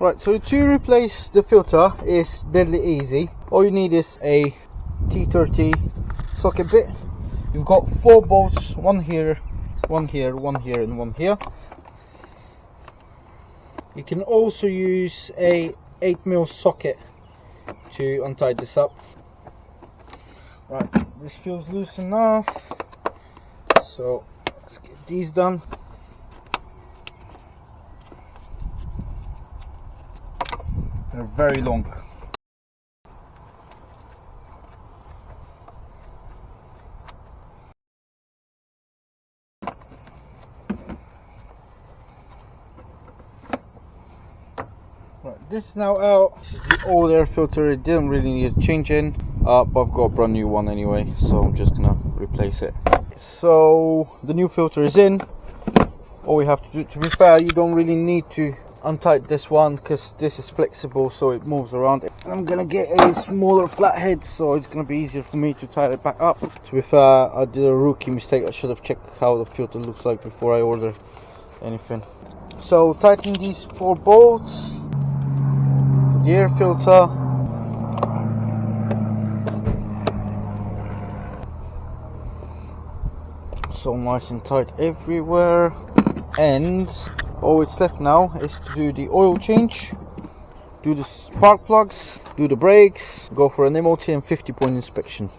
Right, so to replace the filter is deadly easy. All you need is a T30 socket bit. You've got 4 bolts, one here, one here, one here and one here. You can also use a 8mm socket to untie this up. Right, this feels loose enough, so let's get these done. They're very long. Right, this is now out. This is the old air filter. It didn't really need a change in, but I've got a brand new one anyway, so I'm just gonna replace it. So the new filter is in. All we have to do, to be fair, you don't really need to untie this one because this is flexible, so it moves around. And I'm gonna get a smaller flathead, so it's gonna be easier for me to tie it back up. To be fair, I did a rookie mistake. I should have checked how the filter looks like before I order anything. So tighten these 4 bolts, the air filter, so nice and tight everywhere. And all it's left now is to do the oil change, do the spark plugs, do the brakes, go for an MOT and 50-point inspection.